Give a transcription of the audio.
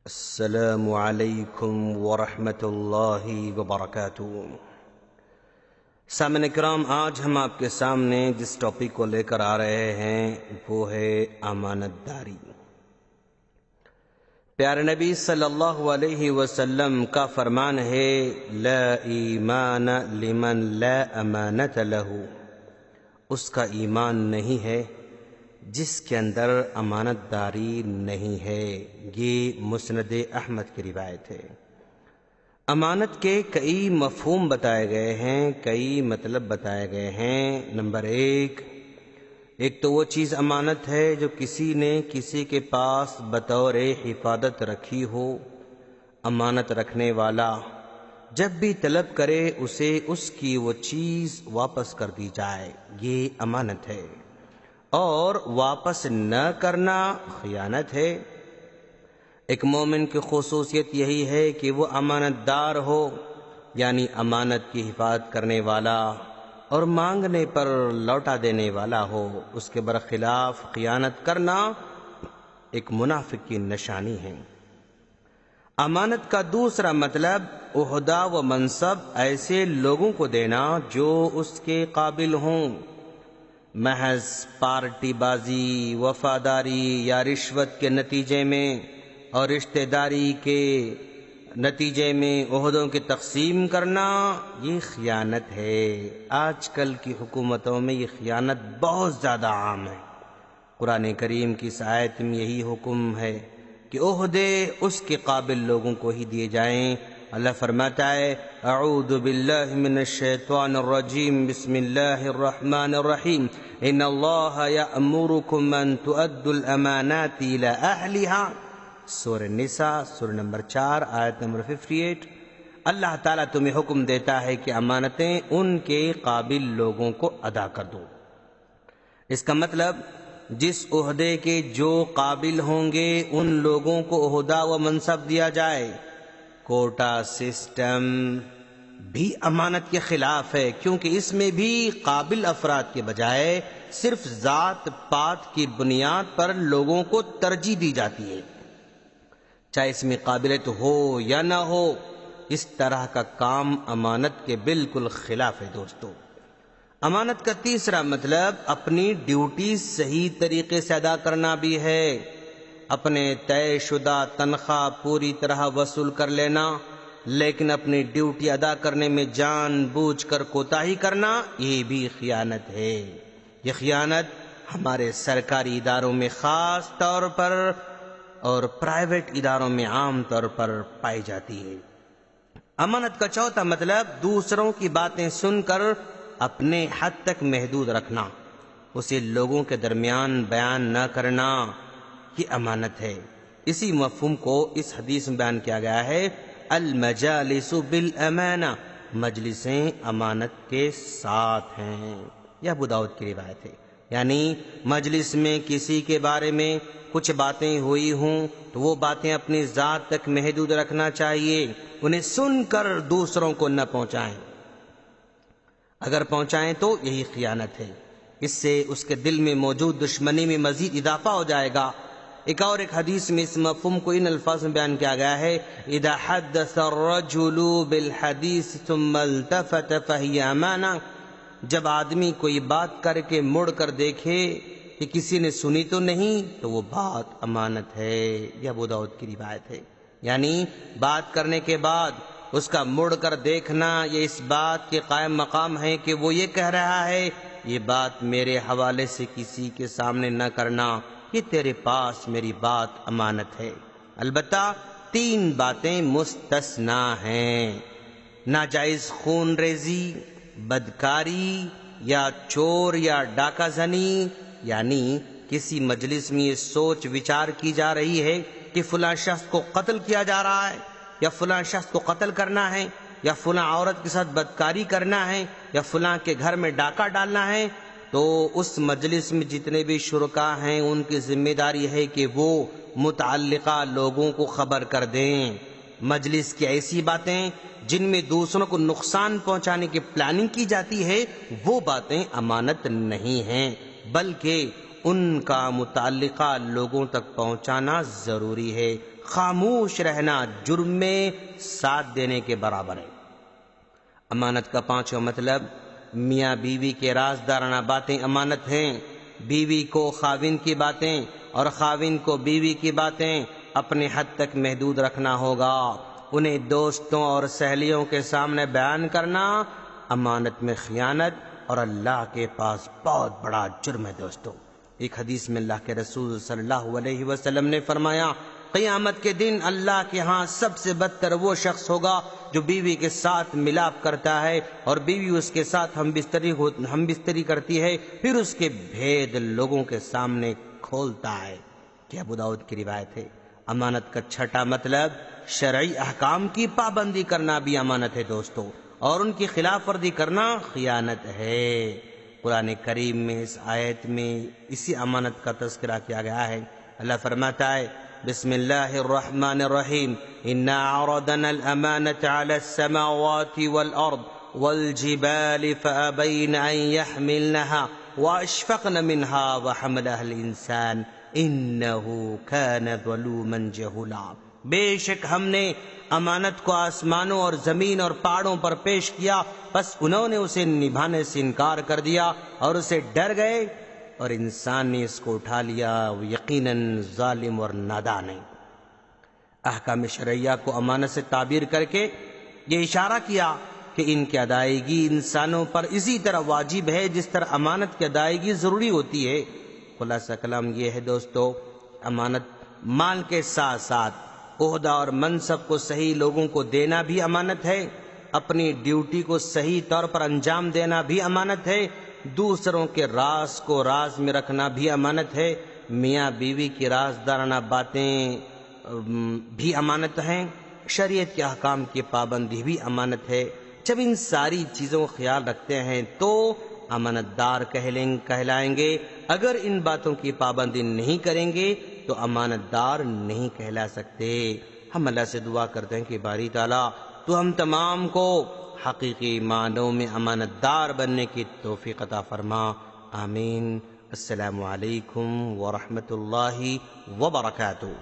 السلام علیکم ورحمۃ اللہ وبرکاتہ۔ سامعین کرام، آج ہم آپ کے سامنے جس ٹاپک کو لے کر آ رہے ہیں وہ ہے امانت داری۔ پیارے نبی صلی اللہ علیہ وسلم کا فرمان ہے، لا ایمان لمن لا امانت لہ، اس کا ایمان نہیں ہے جس کے اندر امانت داری نہیں ہے۔ یہ مسند احمد کی روایت ہے۔ امانت کے کئی مفہوم بتائے گئے ہیں، کئی مطلب بتائے گئے ہیں۔ نمبر ایک تو وہ چیز امانت ہے جو کسی نے کسی کے پاس بطور حفاظت رکھی ہو۔ امانت رکھنے والا جب بھی طلب کرے اسے اس کی وہ چیز واپس کر دی جائے، یہ امانت ہے، اور واپس نہ کرنا خیانت ہے۔ ایک مومن کی خصوصیت یہی ہے کہ وہ امانت دار ہو، یعنی امانت کی حفاظت کرنے والا اور مانگنے پر لوٹا دینے والا ہو۔ اس کے برخلاف خیانت کرنا ایک منافق کی نشانی ہے۔ امانت کا دوسرا مطلب عہدہ و منصب ایسے لوگوں کو دینا جو اس کے قابل ہوں۔ محض پارٹی بازی، وفاداری یا رشوت کے نتیجے میں اور رشتہ داری کے نتیجے میں عہدوں کی تقسیم کرنا، یہ خیانت ہے۔ آج کل کی حکومتوں میں یہ خیانت بہت زیادہ عام ہے۔ قرآن کریم کی اس آیت میں یہی حکم ہے کہ عہدے اس کے قابل لوگوں کو ہی دیے جائیں۔ اللہ فرماتا ہے، اعوذ باللہ من الشیطان الرجیم، بسم اللہ الرحمن الرحیم، ان اللہ یأمرکم ان تؤدوا الامانات الی اہلہا۔ سورہ نساء، سورہ نمبر 4، آیت نمبر 58۔ اللہ تعالیٰ تمہیں حکم دیتا ہے کہ امانتیں ان کے قابل لوگوں کو ادا کر دو۔ اس کا مطلب جس عہدے کے جو قابل ہوں گے ان لوگوں کو عہدہ و منصب دیا جائے۔ کوٹا سسٹم بھی امانت کے خلاف ہے، کیونکہ اس میں بھی قابل افراد کے بجائے صرف ذات پات کی بنیاد پر لوگوں کو ترجیح دی جاتی ہے، چاہے اس میں قابلیت ہو یا نہ ہو۔ اس طرح کا کام امانت کے بالکل خلاف ہے۔ دوستو، امانت کا تیسرا مطلب اپنی ڈیوٹی صحیح طریقے سے ادا کرنا بھی ہے۔ اپنے طے شدہ تنخواہ پوری طرح وصول کر لینا، لیکن اپنی ڈیوٹی ادا کرنے میں جان بوجھ کر کوتاہی کرنا، یہ بھی خیانت ہے۔ یہ خیانت ہمارے سرکاری اداروں میں خاص طور پر اور پرائیویٹ اداروں میں عام طور پر پائی جاتی ہے۔ امانت کا چوتھا مطلب دوسروں کی باتیں سن کر اپنے حد تک محدود رکھنا، اسے لوگوں کے درمیان بیان نہ کرنا، یہ امانت ہے۔ اسی مفہوم کو اس حدیث میں بیان کیا گیا ہے، المجالس بالامانہ، مجلسیں امانت کے ساتھ ہیں۔ یہ ابو داؤد کی روایت ہے، یعنی مجلس میں کسی کے بارے میں کچھ باتیں ہوئی ہوں تو وہ باتیں اپنی ذات تک محدود رکھنا چاہیے، انہیں سن کر دوسروں کو نہ پہنچائیں۔ اگر پہنچائیں تو یہی خیانت ہے، اس سے اس کے دل میں موجود دشمنی میں مزید اضافہ ہو جائے گا۔ ایک حدیث میں اس مفہوم کو ان الفاظ میں بیان کیا گیا ہے، اذا حدث الرجل بالحدیث ثم التفت فہی امانہ، جب آدمی کوئی بات کر کے مڑ کر دیکھے کہ کسی نے سنی تو نہیں تو وہ بات امانت ہے۔ یہ ابو داؤد کی روایت ہے، یعنی بات کرنے کے بعد اس کا مڑ کر دیکھنا یہ اس بات کے قائم مقام ہے کہ وہ یہ کہہ رہا ہے، یہ بات میرے حوالے سے کسی کے سامنے نہ کرنا، یہ تیرے پاس میری بات امانت ہے۔ البتہ 3 باتیں مستثنا ہیں، ناجائز خون ریزی، بدکاری یا چور یا ڈاکہ زنی، یعنی کسی مجلس میں یہ سوچ وچار کی جا رہی ہے کہ فلاں شخص کو قتل کیا جا رہا ہے، یا فلاں شخص کو قتل کرنا ہے، یا فلاں عورت کے ساتھ بدکاری کرنا ہے، یا فلاں کے گھر میں ڈاکہ ڈالنا ہے، تو اس مجلس میں جتنے بھی شرکاء ہیں ان کی ذمہ داری ہے کہ وہ متعلقہ لوگوں کو خبر کر دیں۔ مجلس کی ایسی باتیں جن میں دوسروں کو نقصان پہنچانے کی پلاننگ کی جاتی ہے، وہ باتیں امانت نہیں ہیں، بلکہ ان کا متعلقہ لوگوں تک پہنچانا ضروری ہے، خاموش رہنا جرم میں ساتھ دینے کے برابر ہے۔ امانت کا پانچواں مطلب، میاں بیوی کے رازدارانہ باتیں امانت ہیں۔ بیوی کو خاوند کی باتیں اور خاوند کو بیوی کی باتیں اپنے حد تک محدود رکھنا ہوگا۔ انہیں دوستوں اور سہیلیوں کے سامنے بیان کرنا امانت میں خیانت اور اللہ کے پاس بہت بڑا جرم ہے دوستو۔ ایک حدیث میں اللہ کے رسول صلی اللہ علیہ وسلم نے فرمایا، قیامت کے دن اللہ کے ہاں سب سے بدتر وہ شخص ہوگا جو بیوی کے ساتھ ملاپ کرتا ہے اور بیوی اس کے ساتھ ہم بستری کرتی ہے، پھر اس کے بھید لوگوں کے سامنے کھولتا ہے۔ کہ ابو داؤد کی روایت ہے۔ امانت کا چھٹا مطلب، شرعی احکام کی پابندی کرنا بھی امانت ہے دوستو، اور ان کی خلاف ورزی کرنا خیانت ہے۔ قرآن کریم میں اس آیت میں اسی امانت کا تذکرہ کیا گیا ہے۔ اللہ فرماتا ہے، بسم اللہ الرحمن الرحیم، انا عرضنا الامانة على السماوات والارض والجبال فابین ان يحملنها واشفقن منها وحملها الانسان انه كان ظلوما جہولا۔ بے شک ہم نے امانت کو آسمانوں اور زمین اور پہاڑوں پر پیش کیا، بس انہوں نے اسے نبھانے سے انکار کر دیا اور اسے ڈر گئے، اور انسان نے اس کو اٹھا لیا، وہ یقیناً ظالم اور نادان ہے۔ احکام شرعیہ کو امانت سے تعبیر کر کے یہ اشارہ کیا کہ ان کی ادائیگی انسانوں پر اسی طرح واجب ہے جس طرح امانت کی ادائیگی ضروری ہوتی ہے۔ خلاصہ کلام یہ ہے دوستو، امانت مال کے ساتھ ساتھ عہدہ اور منصب کو صحیح لوگوں کو دینا بھی امانت ہے، اپنی ڈیوٹی کو صحیح طور پر انجام دینا بھی امانت ہے، دوسروں کے راز کو راز میں رکھنا بھی امانت ہے، میاں بیوی کی رازدارانہ باتیں بھی امانت ہیں، شریعت کے احکام کی پابندی بھی امانت ہے۔ جب ان ساری چیزوں کا خیال رکھتے ہیں تو امانت دار کہلائیں گے۔ اگر ان باتوں کی پابندی نہیں کریں گے تو امانت دار نہیں کہلا سکتے۔ ہم اللہ سے دعا کرتے ہیں کہ باری تعالیٰ تو ہم تمام کو حقیقی معنوں میں امانت دار بننے کی توفیق عطا فرما، آمین۔ السلام علیکم ورحمۃ اللہ وبرکاتہ۔